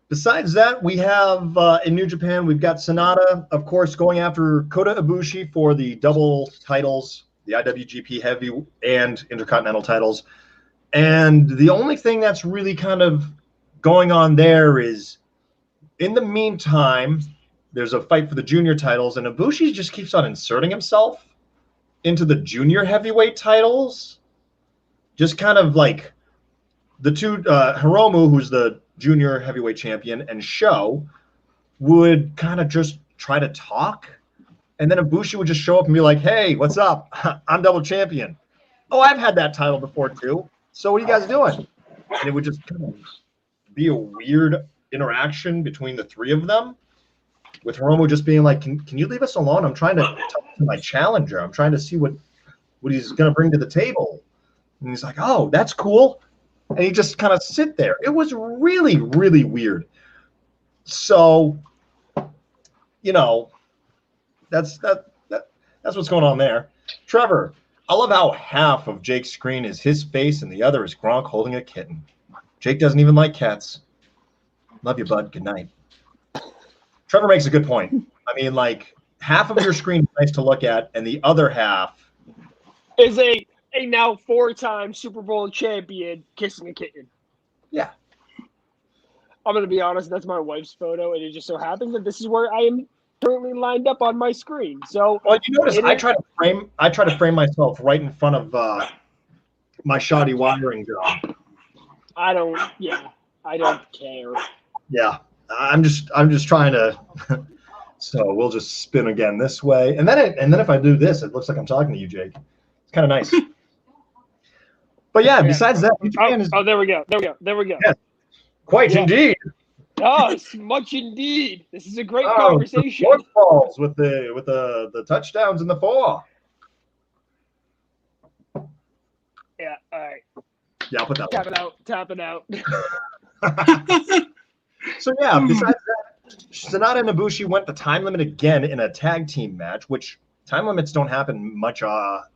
Besides that, we have in New Japan, we've got Sonata, of course, going after Kota Ibushi for the double titles, the IWGP Heavy and Intercontinental titles. And the only thing that's really kind of going on there is, in the meantime, there's a fight for the junior titles, and Ibushi just keeps on inserting himself into the junior heavyweight titles. Just kind of like the two, Hiromu, who's the junior heavyweight champion, and Sho would kind of just try to talk. And then Ibushi would just show up and be like, hey, what's up? I'm double champion. Oh, I've had that title before too. So what are you guys doing? And it would just kind of be a weird interaction between the three of them, with Hiromu just being like, can you leave us alone? I'm trying to talk to my challenger. I'm trying to see what he's going to bring to the table. And he's like, oh, that's cool. And he just kind of sit there. It was really, really weird. So, that's what's going on there. Trevor, I love how half of Jake's screen is his face and the other is Gronk holding a kitten. Jake doesn't even like cats. Love you, bud. Good night. Trevor makes a good point. I mean, like, half of your screen is nice to look at, and the other half is a now 4-time Super Bowl champion kissing a kitten. Yeah. I'm going to be honest, that's my wife's photo, and it just so happens that this is where I am currently lined up on my screen. So, well, you notice I try to frame myself right in front of my shoddy wiring job. I don't care. Yeah, I'm just trying to. So we'll just spin again this way, and then if I do this, it looks like I'm talking to you, Jake. It's kind of nice. But yeah, besides that, Japan is. Oh, there we go. Yes, quite indeed. Yes, much indeed. This is a great conversation. Balls with the touchdowns in the 4. Yeah, all right. Yeah, I'll put that. Tap it out. So yeah, besides that, Sanada and Ibushi went the time limit again in a tag team match, which time limits don't happen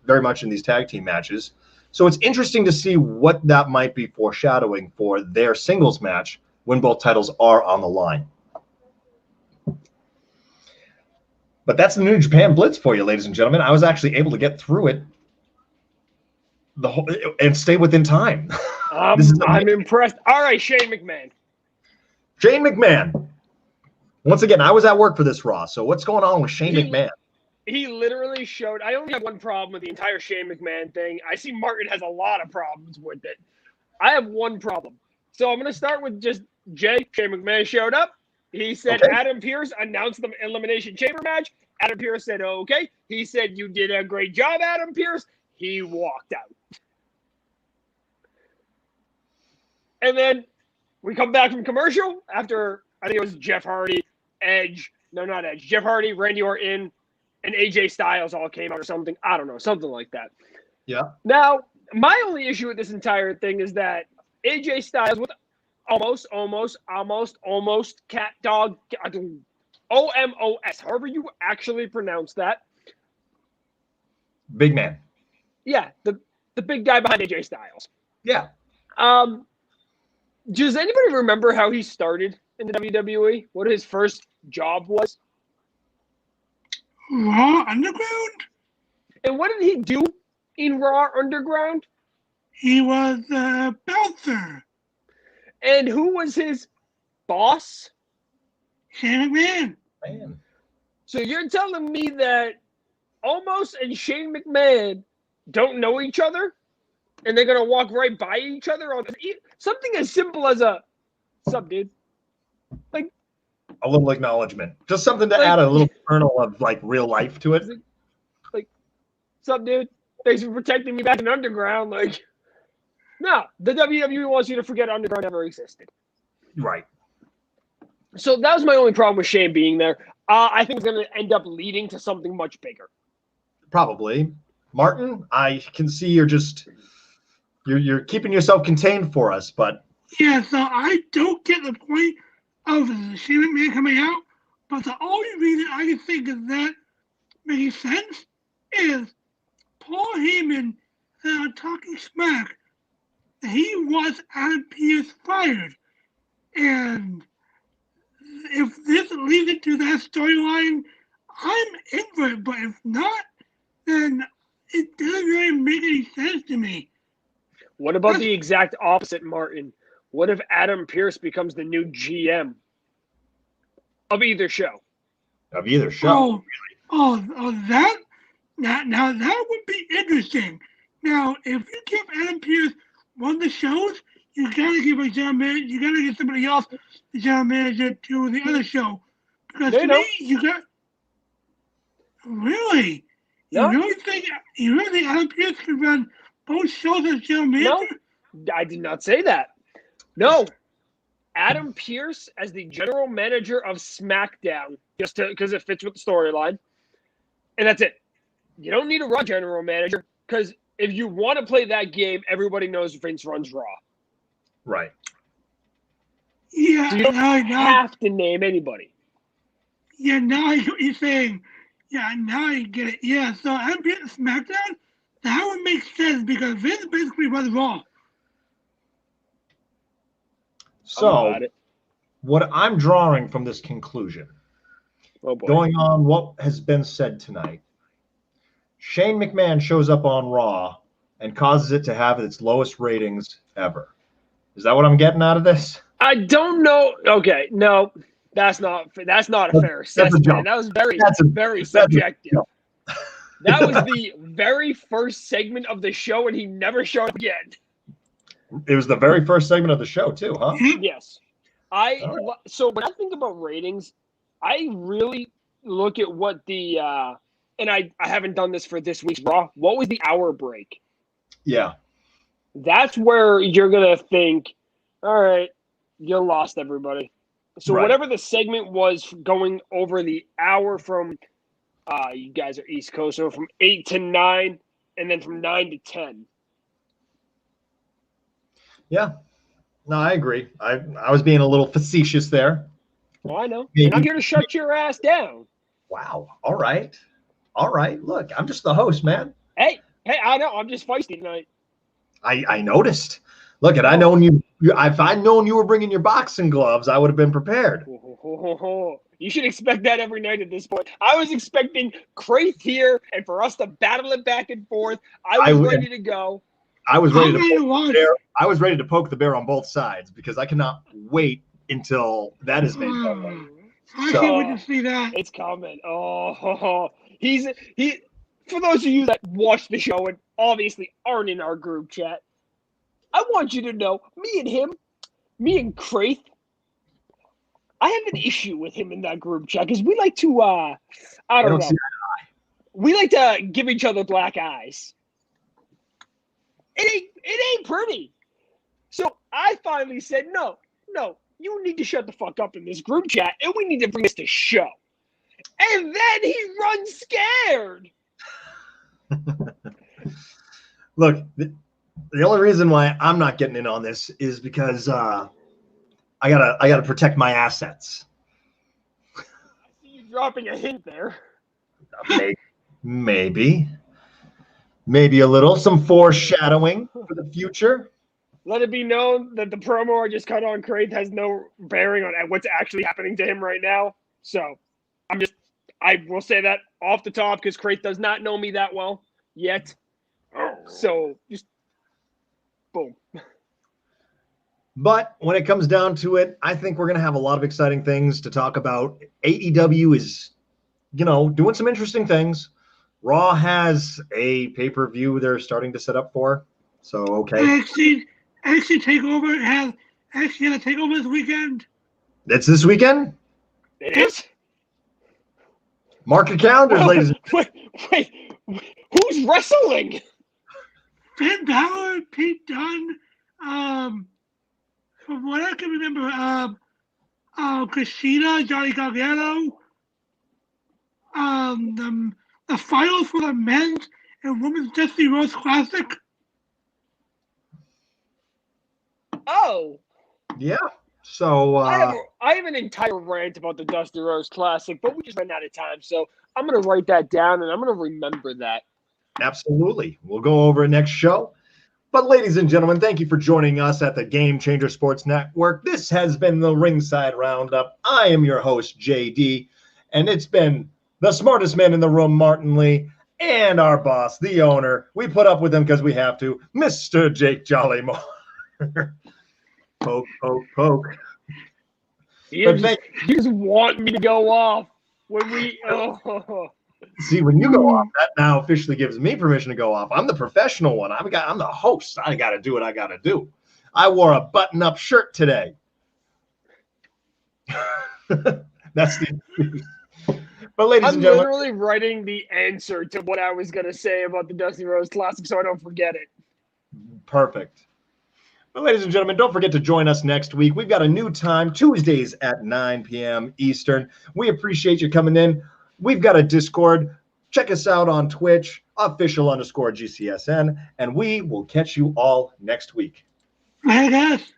very much in these tag team matches. So it's interesting to see what that might be foreshadowing for their singles match when both titles are on the line. But that's the New Japan Blitz for you, ladies and gentlemen. I was actually able to get through it and stay within time. I'm impressed. All right, Shane McMahon. Shane McMahon. Once again, I was at work for this Raw. So what's going on with Shane McMahon? He literally showed. I only have one problem with the entire Shane McMahon thing. I see Martin has a lot of problems with it. I have one problem. So I'm going to start with just Jay. Shane McMahon showed up. He said Adam Pearce announced the Elimination Chamber match. Adam Pearce said, okay. He said, you did a great job, Adam Pearce. He walked out. And then we come back from commercial after, I think it was Jeff Hardy, Jeff Hardy, Randy Orton, and AJ Styles all came out or something. I don't know, something like that. Yeah. Now, my only issue with this entire thing is that AJ Styles with almost cat dog, OMOS, however you actually pronounce that. Big man. Yeah, the big guy behind AJ Styles. Yeah. Does anybody remember how he started in the WWE? What his first job was? Raw Underground? And what did he do in Raw Underground? He was a bouncer. And who was his boss? Shane McMahon. Man. So you're telling me that Omos and Shane McMahon don't know each other? And they're going to walk right by each other on something as simple as a sub, dude. Like a little acknowledgement. Just something to add a little kernel of like real life to it. Like, sub, dude. Thanks for protecting me back in Underground. Like, no, the WWE wants you to forget Underground ever existed. Right. So that was my only problem with Shane being there. I think it's going to end up leading to something much bigger. Probably. Martin, I can see you're keeping yourself contained for us, but yeah, so I don't get the point of Shane McMahon coming out, but the only reason I can think of that makes sense is Paul Heyman talking smack that he wants Adam Pearce fired, and if this leads into that storyline, I'm in for it. But if not, then it doesn't really make any sense to me. What about the exact opposite, Martin? What if Adam Pearce becomes the new GM of either show? Of either show. That now that would be interesting. Now, if you give Adam Pearce one of the shows, you gotta give a general manager. You gotta get somebody else, the general manager, to the other show. Because to me, you got really. No. You really think Adam Pearce can run both shows as general manager? No, I did not say that. No, Adam Pearce as the general manager of SmackDown, just because it fits with the storyline, and that's it. You don't need a Raw general manager because if you want to play that game, everybody knows Vince runs Raw. Right. Yeah. So you don't have to name anybody. Yeah, now I get what you're saying. Yeah, now I get it. Yeah, so Adam Pearce SmackDown, that would make sense because Vince basically runs Raw. So, what I'm drawing from this conclusion Oh boy. going on what has been said tonight, Shane McMahon shows up on Raw and causes it to have its lowest ratings ever. Is that what I'm getting out of this? I don't know. Okay, no, that's not a fair assessment. That was very subjective. That was the very first segment of the show, and he never showed up again. It was the very first segment of the show, too, huh? Yes. So when I think about ratings, I really look at what the and I haven't done this for this week's Raw. What was the hour break? Yeah. That's where you're gonna think, all right, you lost everybody. So whatever the segment was going over the hour from you guys are East Coast, so from 8 to 9, and then from 9 to 10. Yeah. No, I agree. I was being a little facetious there. Oh, I know. And I'm here to shut your ass down. Wow. All right. Look, I'm just the host, man. Hey, I know. I'm just feisty tonight. I noticed. Look, if I'd known you were bringing your boxing gloves, I would have been prepared. You should expect that every night at this point. I was expecting Kraith here and for us to battle it back and forth. I was ready to go. I was ready to poke the bear. I was ready to poke the bear on both sides because I cannot wait until that is made public. I can't wait to see that. It's coming. He. For those of you that watch the show and obviously aren't in our group chat, I want you to know, me and Kraith, I have an issue with him in that group chat because we like to, I don't know. We like to give each other black eyes. It ain't pretty. So I finally said, no, you need to shut the fuck up in this group chat, and we need to bring this to show. And then he runs scared. Look, the only reason why I'm not getting in on this is because I gotta protect my assets. I see you dropping a hint there. Maybe a little, some foreshadowing for the future. Let it be known that the promo I just cut on Kraith has no bearing on what's actually happening to him right now. So I will say that off the top because Kraith does not know me that well yet. So just boom. But when it comes down to it, I think we're going to have a lot of exciting things to talk about. AEW is, doing some interesting things. Raw has a pay-per-view they're starting to set up for. So, okay. Actually, TakeOver had a TakeOver this weekend. It's this weekend? It is? Mark your calendars, ladies. Wait. Who's wrestling? Finn Balor, Pete Dunne, from what I can remember, Kushida, Johnny Gargano, the finals for the men's and women's Dusty Rose Classic. Oh. Yeah. So I have an entire rant about the Dusty Rose Classic, but we just ran out of time. So I'm going to write that down, and I'm going to remember that. Absolutely. We'll go over it next show. But ladies and gentlemen, thank you for joining us at the Game Changer Sports Network. This has been the Ringside Roundup. I am your host, JD, and it's been the smartest man in the room, Martin Lee, and our boss, the owner. We put up with him because we have to, Mr. Jake Jollymore. Poke. You just want me to go off when we. See, when you go off, that now officially gives me permission to go off. I'm the professional one. I'm the host. I got to do what I got to do. I wore a button-up shirt today. That's the. But ladies and gentlemen, I'm literally writing the answer to what I was going to say about the Dusty Rose Classic, so I don't forget it. Perfect. But ladies and gentlemen, don't forget to join us next week. We've got a new time, Tuesdays at 9 p.m. Eastern. We appreciate you coming in. We've got a Discord. Check us out on Twitch, official_GCSN, and we will catch you all next week. Hey, guys.